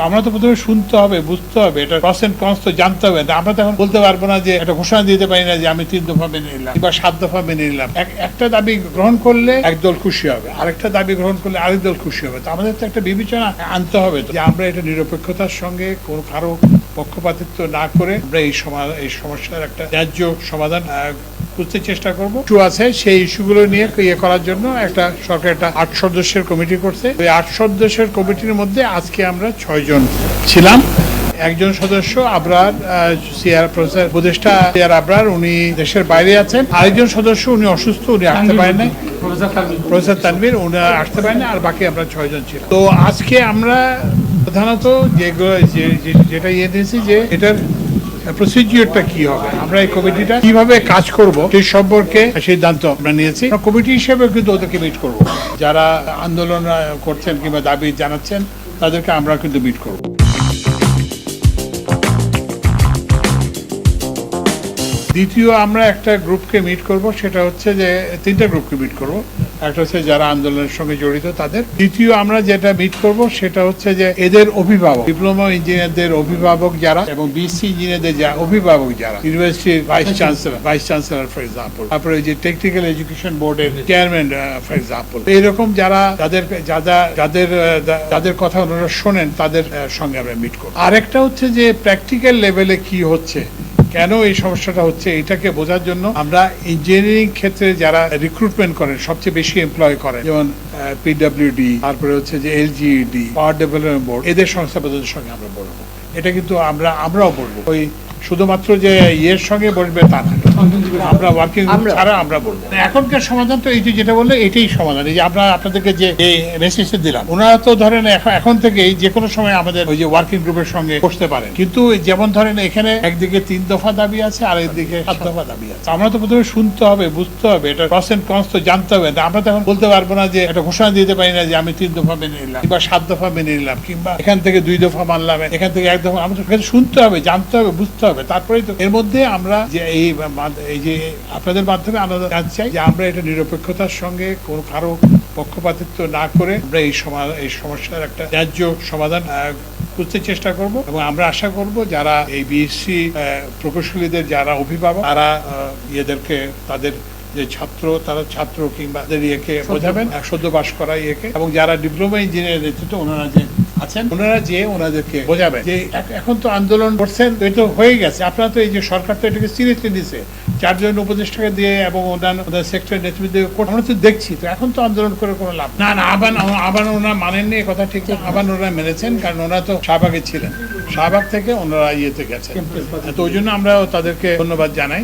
আমরা তো প্রথমে শুনতে হবে, বুঝতে হবে, এটা প্রস এন্ড কনস তো জানতে হবে। আমরা তখন বলতে পারবো না যে একটা ঘোষণা দিতে পারি না যে আমি 3 দফা মেনে নিলাম কিংবা 7 দফা মেনে নিলাম। একটা দাবি গ্রহণ করলে একদল খুশি হবে, আরেকটা দাবি গ্রহণ করলে আরেক দল খুশি হবে। তো আমাদের তো একটা বিবেচনা আনতে হবে যে আমরা এটা নিরপেক্ষতার সঙ্গে কোনো কারো পক্ষপাতিত্ব না করে আমরা এই সমস্যার একটা ন্যায্য সমাধান বুঝতে চেষ্টা করবো। ইস্যু আছে, সেই ইস্যুগুলো নিয়ে করার জন্য একটা সরকার একটা 8 সদস্যের কমিটি করছে। ওই 8 সদস্যের কমিটির মধ্যে আজকে আমরা 6 জন ছিলাম। একজন সদস্য আবরার প্রফেসর উপদেষ্টা আবরার, উনি দেশের বাইরে আছেন। আরেকজন সদস্য উনি অসুস্থ, উনি আসতে পারেন নাই, প্রফেসর তানভীর, উনি আসতে পারেন না। আর বাকি আমরা 6 জন ছিলাম। তো আজকে আমরা প্রধানত যেটা দিয়েছি যে এটার প্রসিডিওরটা কি হবে, আমরা এই কমিটিটা কিভাবে কাজ করব সেই সম্পর্কে সিদ্ধান্ত আমরা নিয়েছি। কমিটি হিসেবে কিন্তু ওদেরকে মিট করব, যারা আন্দোলন করছেন কিংবা দাবি জানাচ্ছেন তাদেরকে আমরা কিন্তু মিট করব। দ্বিতীয় আমরা একটা গ্রুপকে মিট করব, সেটা হচ্ছে যে 3টা গ্রুপকে মিট করব। একটা হচ্ছে যারা আন্দোলনের সঙ্গে জড়িত তাদের। দ্বিতীয় আমরা যেটা মিট করব সেটা হচ্ছে যে এদের অভিভাবক, ডিপ্লোমা ইঞ্জিনিয়ারদের অভিভাবক যারা এবং বিসি ইঞ্জিনিয়ারদের অভিভাবক যারা, ইউনিভার্সিটির ভাইস চ্যান্সেলর ফর এক্সাম্পল, তারপরে যে টেকনিক্যাল এডুকেশন বোর্ডের চেয়ারম্যান ফর এক্সাম্পল, এইরকম যারা যাদের কথা ওনারা শোনেন তাদের সঙ্গে আমরা মিট করব। আরেকটা হচ্ছে যে প্র্যাকটিক্যাল লেভেলে কি হচ্ছে, কেন এই সমস্যাটা হচ্ছে, এটাকে বোঝার জন্য আমরা ইঞ্জিনিয়ারিং ক্ষেত্রে যারা রিক্রুটমেন্ট করেন, সবচেয়ে বেশি এমপ্লয় করেন, যেমন পিডব্লিউডি, তারপরে হচ্ছে যে এলজিইডি, পাওয়ার ডেভেলপমেন্ট বোর্ড, এদের সংস্থাপতিদের সঙ্গে আমরা বলবো। এটা কিন্তু আমরাও বলবো, ওই শুধুমাত্র যে ইয়ের সঙ্গে বলবে তা না, আমরা ওয়ার্কিং গ্রুপ ছাড়া আমরা বলবো। এখনকার সমাধান তো এই যেটা বললে এটাই সমাধান। এই যে আমরা আপনাদেরকে যে মেসেজটা দিলাম, ওনারা তো ধরেন এখন থেকেই যে কোনো সময় আমাদের ওই যে ওয়ার্কিং গ্রুপের সঙ্গে বসতে পারেন। কিন্তু যেমন ধরেন এখানে একদিকে 3 দফা দাবি আছে, আর একদিকে 7 দফা দাবি আছে। আমরা তো প্রথমে শুনতে হবে, বুঝতে হবে, এটা প্রস এন্ড কনস তো জানতে হবে। আমরা তখন বলতে পারবো না যে একটা ঘোষণা দিতে পারি না যে আমি 3 দফা মেনে নিলাম কিংবা 7 দফা মেনে নিলাম কিংবা এখান থেকে 2 দফা মানলাম, এখান থেকে 1 দফা। আমাদের শুনতে হবে, জানতে হবে, বুঝতে হবে, তারপরেই তো এর মধ্যে আমরা যে এই যে আপনাদের মাধ্যমে আমরা জানতে চাই যে আমরা এটা নিরপেক্ষতার সঙ্গে কোনো কারো পক্ষপাতিত্ব না করে আমরা এই সমস্যার একটা ন্যায্য সমাধান বুঝতে চেষ্টা করব। এবং আমরা আশা করব যারা এই বিএসসি প্রকৌশলীদের যারা অভিভাবক, তারা এদেরকে তাদের যে তারা ছাত্র কিংবা ইয়েকে বোঝাবেন, সদ্য পাশ করা ইয়েকে, এবং যারা ডিপ্লোমা ইঞ্জিনিয়ার নেতৃত্ব ওনারা যে আছেন ওনাদেরকে বোঝাবেন যে এখন তো আন্দোলন করছেন, তো এটা হয়ে গেছে। আপনারা তো এই যে সরকার তো এটাকে সিরিয়াসলি দিচ্ছে, 4 জন উপদেষ্টাকে দিয়ে এবং ওনার সেক্টর নেতৃত্ব দিয়ে আমরা তো দেখছি। তো এখন তো আন্দোলন করে কোনো লাভ না। আবার ওনারা মানেননি, এ কথা ঠিক না। আবার ওনারা মেনেছেন, কারণ ওনারা তো শাহবাগে ছিলেন, শাহবাগ থেকে ওনারা ইয়েতে গেছেন। তো ওই জন্য আমরা তাদেরকে ধন্যবাদ জানাই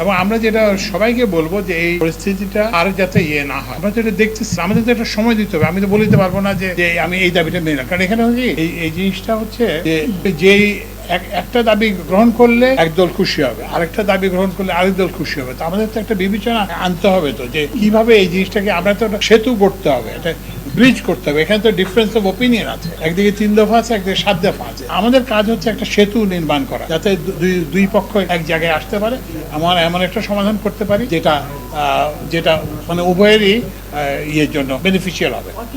এবং আমরা যেটা সবাইকে বলবো যে এই পরিস্থিতিটা আর যাতে না হয়। আমরা তো এটা দেখতেছি, আমাদের তো একটা সময় দিতে হবে। আমি তো বলতে পারবো না যে আমি এই দাবিটা মেনে নিলাম, কারণ এখানে এই জিনিসটা হচ্ছে যে একটা দাবি গ্রহণ করলে একদল খুশি হবে, আরেকটা দাবি গ্রহণ করলে আরেক দল খুশি হবে। তো আমাদের তো একটা বিবেচনা আনতে হবে তো যে কিভাবে এই জিনিসটাকে আমরা তো একটা সেতু করতে হবে, একটা ব্রিজ করতে হবে। এখানে তো ডিফারেন্স অফ ওপিনিয়ন আছে, একদিকে 3 দফা আছে, একদিকে 7 দফা আছে। আমাদের কাজ হচ্ছে একটা সেতু নির্মাণ করা, যাতে দুই পক্ষ এক জায়গায় আসতে পারে, এমন একটা সমাধান করতে পারি যেটা মানে উভয়েরই ইয়ের জন্য বেনিফিশিয়াল হবে।